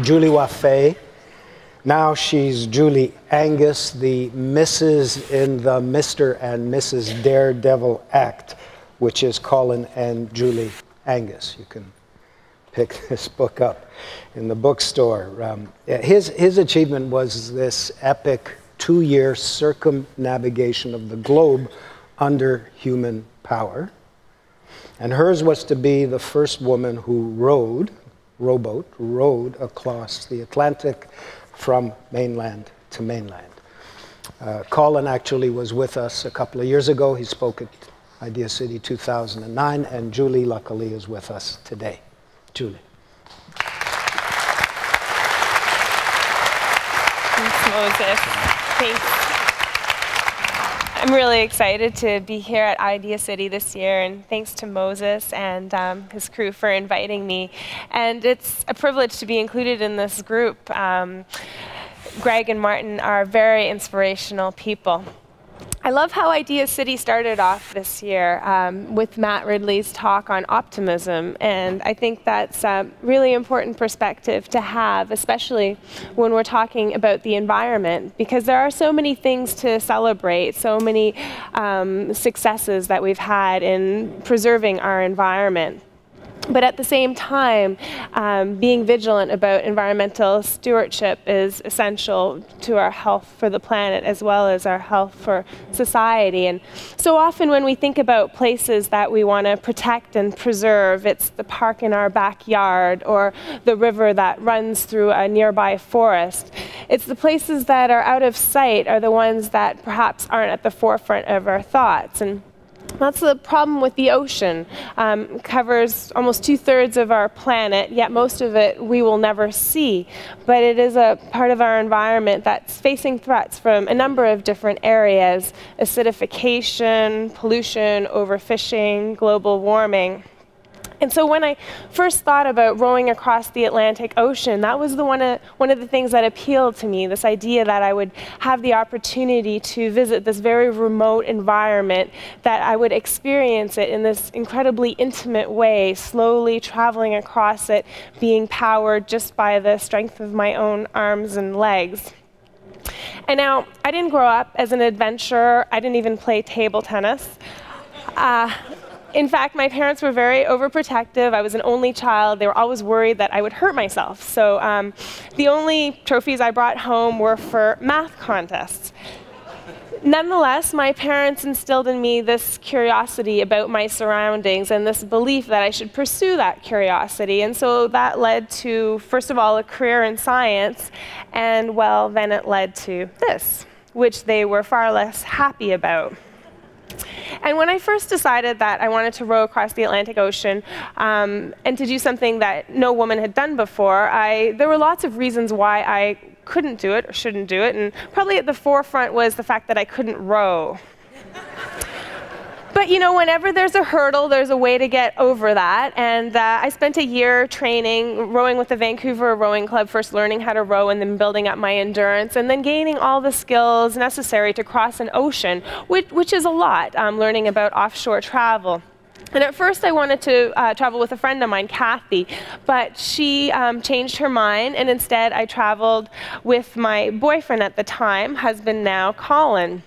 Julie Wafay. Now she's Julie Angus, the Mrs. in the Mr. and Mrs. Daredevil Act, which is Colin and Julie Angus. You can pick this book up in the bookstore. His achievement was this epic 2-year circumnavigation of the globe under human power. And hers was to be the first woman who rowed across the Atlantic from mainland to mainland. Colin actually was with us a couple of years ago. He spoke at IdeaCity 2009, and Julie, luckily, is with us today. Julie. Thanks, Moses. Thanks. I'm really excited to be here at IdeaCity this year, and thanks to Moses and his crew for inviting me. And it's a privilege to be included in this group. Greg and Martin are very inspirational people. I love how IdeaCity started off this year with Matt Ridley's talk on optimism, and I think that's a really important perspective to have, especially when we're talking about the environment, because there are so many things to celebrate, so many successes that we've had in preserving our environment. But at the same time, being vigilant about environmental stewardship is essential to our health for the planet as well as our health for society. And so often when we think about places that we want to protect and preserve, it's the park in our backyard or the river that runs through a nearby forest. It's the places that are out of sight are the ones that perhaps aren't at the forefront of our thoughts. And that's the problem with the ocean. It covers almost 2/3 of our planet, yet most of it we will never see. But it is a part of our environment that's facing threats from a number of different areas: acidification, pollution, overfishing, global warming. And so when I first thought about rowing across the Atlantic Ocean, that was one of the things that appealed to me, this idea that I would have the opportunity to visit this very remote environment, that I would experience it in this incredibly intimate way, slowly traveling across it, being powered just by the strength of my own arms and legs. And now, I didn't grow up as an adventurer. I didn't even play table tennis. In fact, my parents were very overprotective. I was an only child. They were always worried that I would hurt myself. So the only trophies I brought home were for math contests. Nonetheless, my parents instilled in me this curiosity about my surroundings and this belief that I should pursue that curiosity. And so that led to, first of all, a career in science. And, well, then it led to this, which they were far less happy about. And when I first decided that I wanted to row across the Atlantic Ocean and to do something that no woman had done before, there were lots of reasons why I couldn't do it or shouldn't do it, and probably at the forefront was the fact that I couldn't row. But you know, whenever there's a hurdle, there's a way to get over that. And I spent a year training, rowing with the Vancouver Rowing Club, first learning how to row and then building up my endurance, and then gaining all the skills necessary to cross an ocean, which is a lot, learning about offshore travel. And at first I wanted to travel with a friend of mine, Kathy, but she changed her mind, and instead I traveled with my boyfriend at the time, husband now, Colin.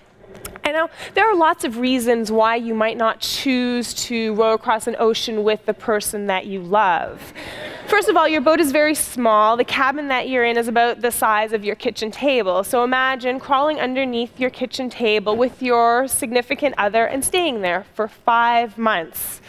And now, there are lots of reasons why you might not choose to row across an ocean with the person that you love. First of all, your boat is very small. The cabin that you're in is about the size of your kitchen table. So imagine crawling underneath your kitchen table with your significant other and staying there for 5 months.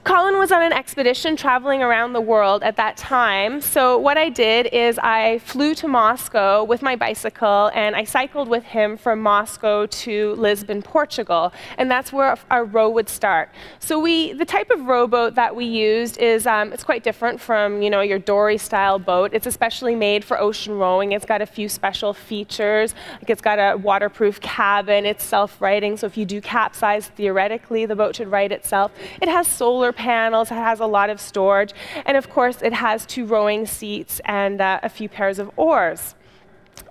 Colin was on an expedition traveling around the world at that time, so what I did is I flew to Moscow with my bicycle and I cycled with him from Moscow to Lisbon, Portugal, and that's where our row would start. So the type of rowboat that we used is, it's quite different from, you know, your dory-style boat. It's especially made for ocean rowing. It's got a few special features. Like it's got a waterproof cabin. It's self-righting, so if you do capsize, theoretically, the boat should right itself. It has solar panels, it has a lot of storage, and of course it has 2 rowing seats and a few pairs of oars.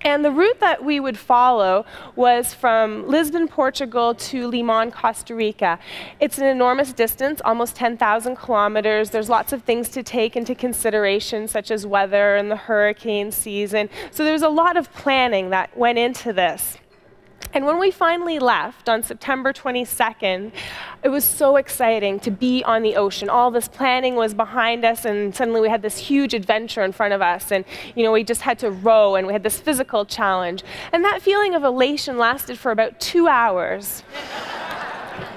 And the route that we would follow was from Lisbon, Portugal to Limon, Costa Rica. It's an enormous distance, almost 10,000 kilometers. There's lots of things to take into consideration, such as weather and the hurricane season. So there's a lot of planning that went into this. And when we finally left on September 22nd, it was so exciting to be on the ocean. All this planning was behind us, and suddenly we had this huge adventure in front of us. And we just had to row, and we had this physical challenge. And that feeling of elation lasted for about 2 hours.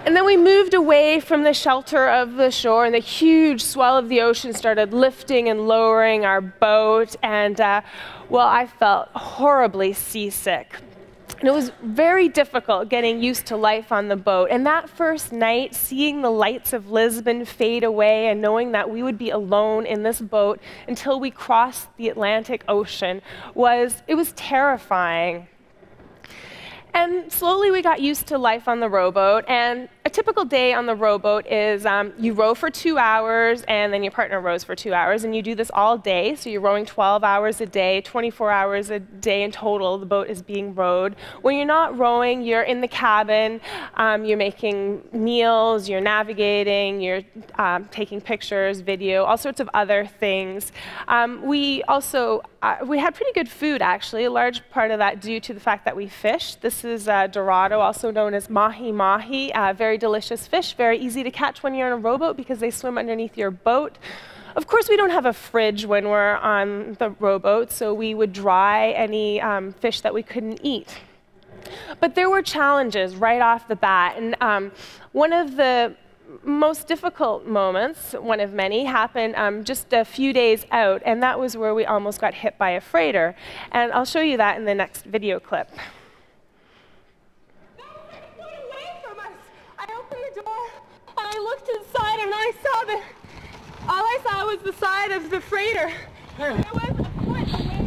And then we moved away from the shelter of the shore, and the huge swell of the ocean started lifting and lowering our boat. And, well, I felt horribly seasick. And it was very difficult getting used to life on the boat. And that first night, seeing the lights of Lisbon fade away and knowing that we would be alone in this boat until we crossed the Atlantic Ocean was terrifying. And slowly we got used to life on the rowboat. And a typical day on the rowboat is you row for 2 hours, and then your partner rows for 2 hours. And you do this all day. So you're rowing 12 hours a day, 24 hours a day in total. The boat is being rowed. When you're not rowing, you're in the cabin. You're making meals. You're navigating. You're taking pictures, video, all sorts of other things. We had pretty good food, actually, a large part of that due to the fact that we fished. This is dorado, also known as mahi-mahi, very delicious fish, very easy to catch when you're on a rowboat because they swim underneath your boat. Of course, we don't have a fridge when we're on the rowboat, so we would dry any fish that we couldn't eat. But there were challenges right off the bat, and one of the most difficult moments, one of many, happened just a few days out, and that was where we almost got hit by a freighter. And I'll show you that in the next video clip. I looked inside and I saw that all I saw was the side of the freighter. It was a foot away.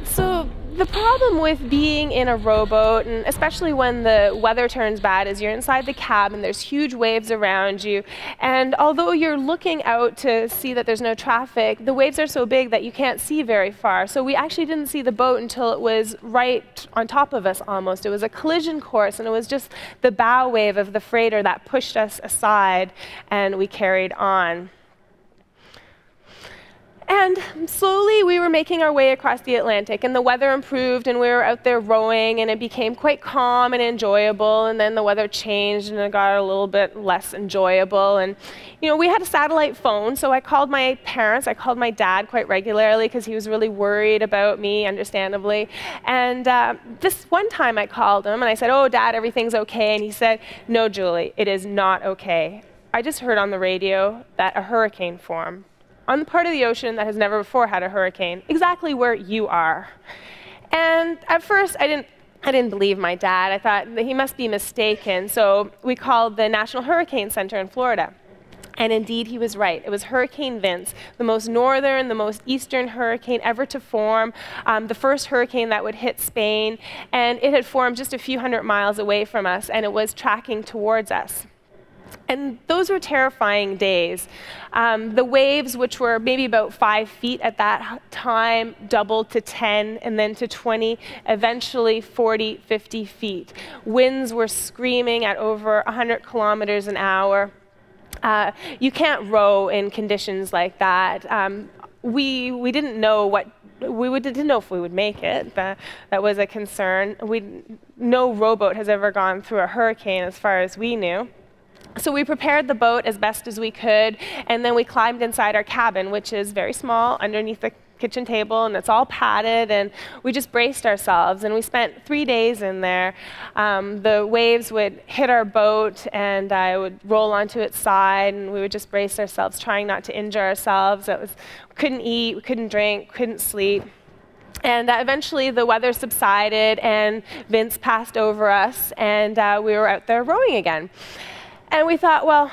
So the problem with being in a rowboat, and especially when the weather turns bad, is you're inside the cabin, there's huge waves around you, and although you're looking out to see that there's no traffic, the waves are so big that you can't see very far. So we actually didn't see the boat until it was right on top of us almost. It was a collision course, and it was just the bow wave of the freighter that pushed us aside, and we carried on. And slowly we were making our way across the Atlantic, and the weather improved, and we were out there rowing, and it became quite calm and enjoyable, and then the weather changed, and it got a little bit less enjoyable. And we had a satellite phone, so I called my parents. I called my dad quite regularly because he was really worried about me, understandably. And this one time I called him, and I said, "Oh, Dad, everything's okay." And he said, "No, Julie, it is not okay. I just heard on the radio that a hurricane formed on the part of the ocean that has never before had a hurricane, exactly where you are." And at first, I didn't believe my dad. I thought that he must be mistaken. So we called the National Hurricane Center in Florida. And indeed, he was right. It was Hurricane Vince, the most northern, the most eastern hurricane ever to form, the first hurricane that would hit Spain. And it had formed just a few hundred miles away from us, and it was tracking towards us. And those were terrifying days. The waves, which were maybe about 5 feet at that time, doubled to 10 and then to 20, eventually 40, 50 feet. Winds were screaming at over 100 kilometers an hour. You can't row in conditions like that. We didn't know didn't know if we would make it. That was a concern. No rowboat has ever gone through a hurricane as far as we knew. So we prepared the boat as best as we could, and then we climbed inside our cabin, which is very small, underneath the kitchen table, and it's all padded, and we just braced ourselves, and we spent 3 days in there. The waves would hit our boat, and I would roll onto its side, and we would just brace ourselves, trying not to injure ourselves. We couldn't eat, we couldn't drink, couldn't sleep. And eventually the weather subsided, and Vince passed over us, and we were out there rowing again. And we thought, well,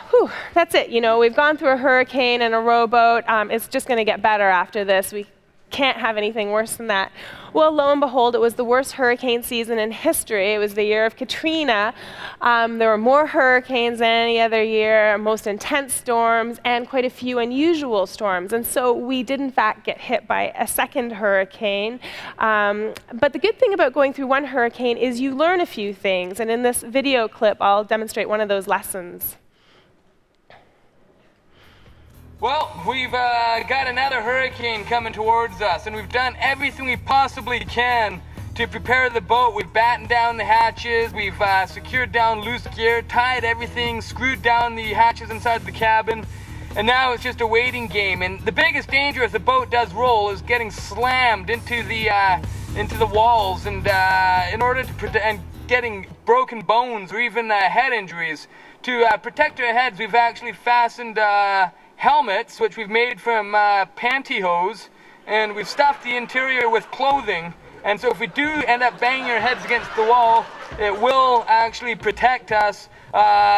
that's it. We've gone through a hurricane and a rowboat. It's just going to get better after this. We can't have anything worse than that. Well, lo and behold, it was the worst hurricane season in history. It was the year of Katrina. There were more hurricanes than any other year, most intense storms, and quite a few unusual storms. And so we did, in fact, get hit by a second hurricane. But the good thing about going through one hurricane is you learn a few things. And in this video clip, I'll demonstrate one of those lessons. Well, we've got another hurricane coming towards us, and we've done everything we possibly can to prepare the boat. We've battened down the hatches, we've secured down loose gear, tied everything, screwed down the hatches inside the cabin, and now it's just a waiting game. And the biggest danger if the boat does roll is getting slammed into the walls, and in order to protect, and getting broken bones or even head injuries. To protect our heads, we've actually fastened helmets, which we've made from pantyhose, and we've stuffed the interior with clothing, and so if we do end up banging our heads against the wall, it will actually protect us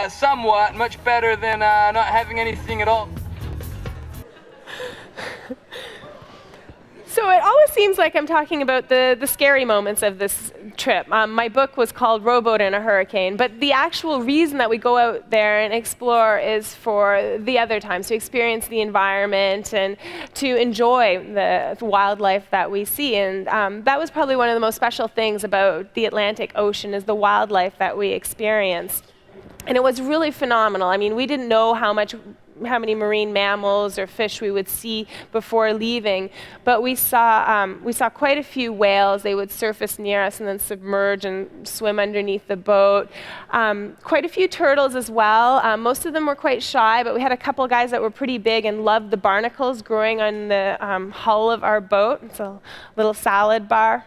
somewhat, much better than not having anything at all. So it always seems like I'm talking about the scary moments of this trip. My book was called Rowboat in a Hurricane, but the actual reason that we go out there and explore is for the other times, to experience the environment and to enjoy the wildlife that we see. And that was probably one of the most special things about the Atlantic Ocean, is the wildlife that we experienced. And it was really phenomenal. I mean, we didn't know how many marine mammals or fish we would see before leaving, but we saw quite a few whales. They would surface near us and then submerge and swim underneath the boat. Quite a few turtles as well. Most of them were quite shy, but we had a couple of guys that were pretty big and loved the barnacles growing on the hull of our boat. It's a little salad bar.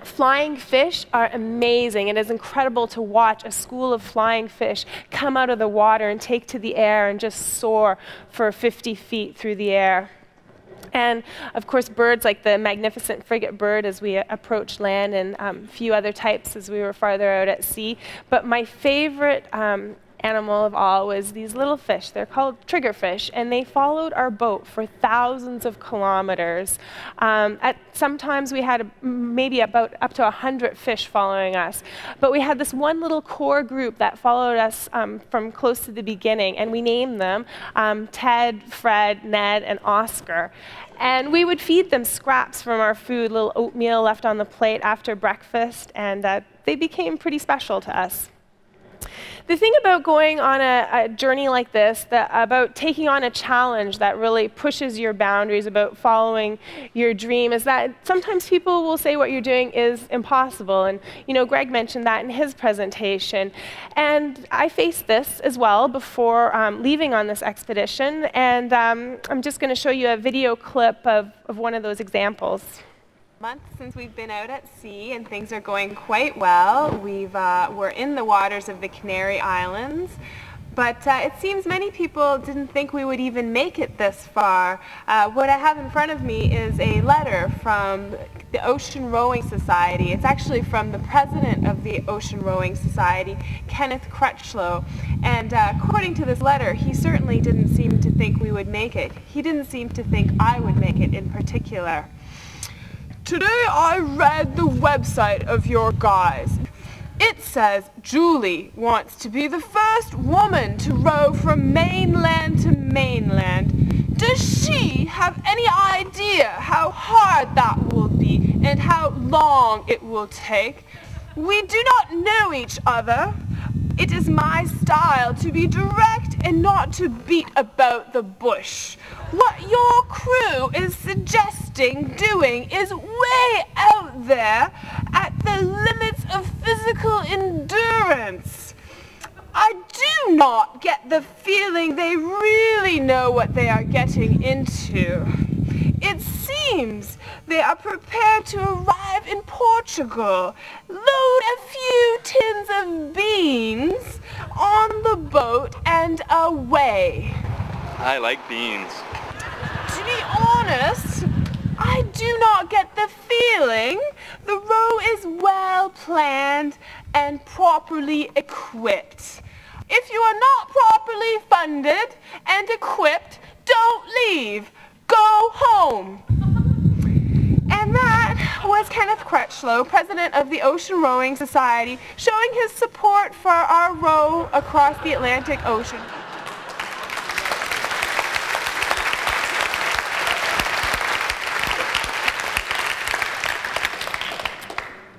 Flying fish are amazing. It is incredible to watch a school of flying fish come out of the water and take to the air and just soar for 50 feet through the air. And of course, birds like the magnificent frigate bird as we approached land, and a few other types as we were farther out at sea. But my favorite animal of all was these little fish. They're called triggerfish, and they followed our boat for thousands of kilometers. Sometimes we had maybe about up to 100 fish following us, but we had this one little core group that followed us from close to the beginning, and we named them Ted, Fred, Ned, and Oscar. And we would feed them scraps from our food, little oatmeal left on the plate after breakfast, and they became pretty special to us. The thing about going on a journey like this, about taking on a challenge that really pushes your boundaries, about following your dream, is that sometimes people will say what you're doing is impossible. And you know, Greg mentioned that in his presentation. And I faced this as well before leaving on this expedition. And I'm just going to show you a video clip of one of those examples. Month since we've been out at sea, and things are going quite well. We're in the waters of the Canary Islands, but it seems many people didn't think we would even make it this far. What I have in front of me is a letter from the Ocean Rowing Society. It's actually from the president of the Ocean Rowing Society, Kenneth Crutchlow. And according to this letter, he certainly didn't seem to think we would make it. He didn't seem to think I would make it in particular. Today I read the website of your guys. It says Julie wants to be the first woman to row from mainland to mainland. Does she have any idea how hard that will be and how long it will take? We do not know each other. It is my style to be direct and not to beat about the bush. What your crew is suggesting doing is way out there at the limits of physical endurance. I do not get the feeling they really know what they are getting into. It seems they are prepared to arrive in Portugal, load a few tins of beans on the boat and away. I like beans. To be honest, I do not get the feeling the row is well planned and properly equipped. If you are not properly funded and equipped, don't leave. Go home. that was Kenneth Crutchlow, president of the Ocean Rowing Society, showing his support for our row across the Atlantic Ocean.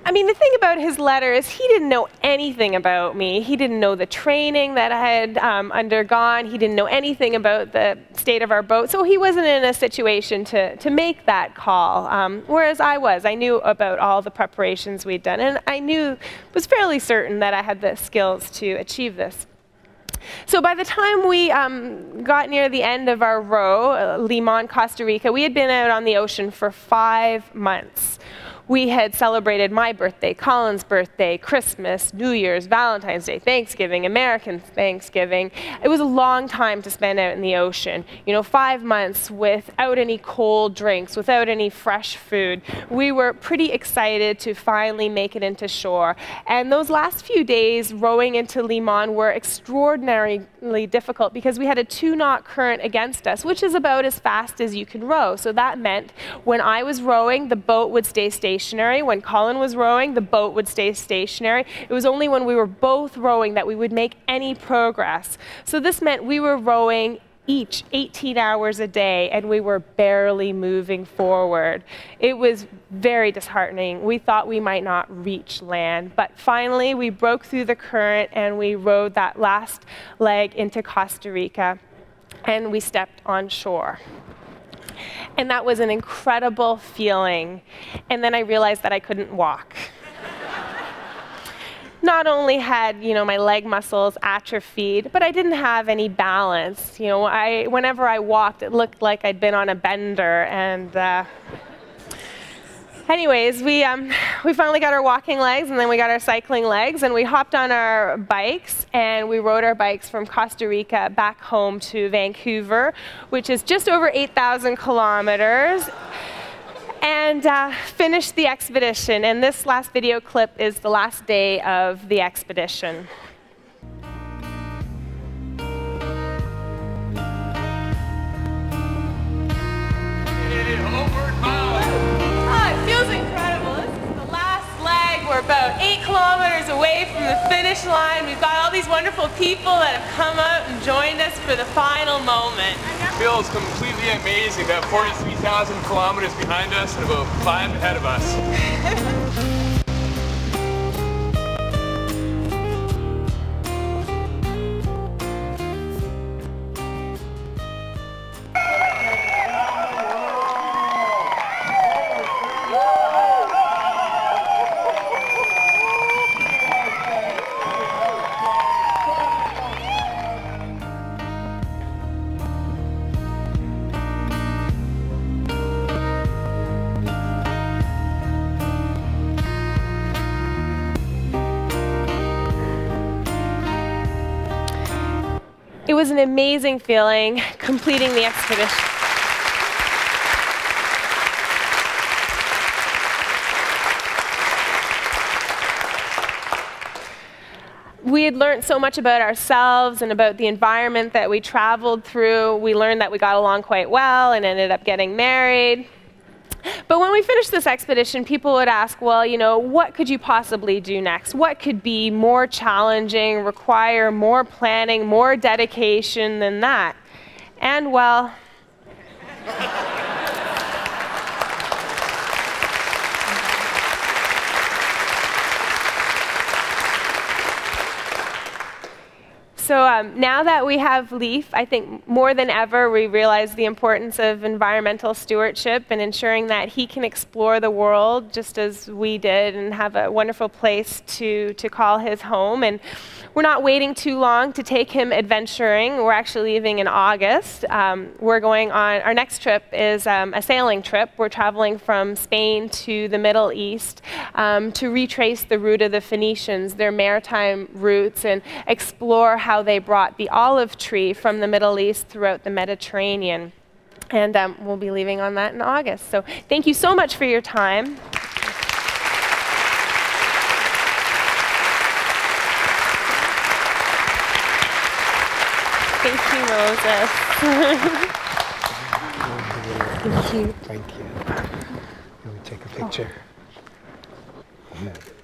I mean, the thing about his letter is he didn't know anything about me. He didn't know the training that I had undergone. He didn't know anything about the state of our boat. So he wasn't in a situation to make that call, whereas I was. I knew about all the preparations we'd done, and I was fairly certain that I had the skills to achieve this. So by the time we got near the end of our row, Limon, Costa Rica, we had been out on the ocean for 5 months. We had celebrated my birthday, Colin's birthday, Christmas, New Year's, Valentine's Day, Thanksgiving, American Thanksgiving. It was a long time to spend out in the ocean. You know, 5 months without any cold drinks, without any fresh food. We were pretty excited to finally make it into shore. And those last few days rowing into Limon were extraordinarily difficult because we had a 2-knot current against us, which is about as fast as you can row. So that meant when I was rowing, the boat would stay stationary. When Colin was rowing, the boat would stay stationary. It was only when we were both rowing that we would make any progress. So this meant we were rowing each 18 hours a day, and we were barely moving forward. It was very disheartening. We thought we might not reach land, but finally we broke through the current and we rowed that last leg into Costa Rica, and we stepped on shore. And that was an incredible feeling. And then I realized that I couldn't walk. Not only had, my leg muscles atrophied, but I didn't have any balance. Whenever I walked, it looked like I'd been on a bender. And anyways, we finally got our walking legs, and then we got our cycling legs, and we hopped on our bikes, and we rode our bikes from Costa Rica back home to Vancouver, which is just over 8,000 kilometers, and finished the expedition. And this last video clip is the last day of the expedition. We're about 8 kilometers away from the finish line. We've got all these wonderful people that have come out and joined us for the final moment. It feels completely amazing that 43,000 kilometers behind us and about 5 ahead of us. It was an amazing feeling completing the expedition. We had learned so much about ourselves and about the environment that we traveled through. We learned that we got along quite well and ended up getting married. But when we finished this expedition, people would ask, well, what could you possibly do next? What could be more challenging, require more planning, more dedication than that? And well, so now that we have Leif, I think more than ever we realize the importance of environmental stewardship and ensuring that he can explore the world just as we did and have a wonderful place to call his home. And we're not waiting too long to take him adventuring. We're actually leaving in August. We're going on, our next trip is a sailing trip. We're traveling from Spain to the Middle East to retrace the route of the Phoenicians, their maritime routes, and explore how they brought the olive tree from the Middle East throughout the Mediterranean. And we'll be leaving on that in August. So thank you so much for your time. Thank you, Moses. Thank you. Thank you. Let me take a picture. Oh.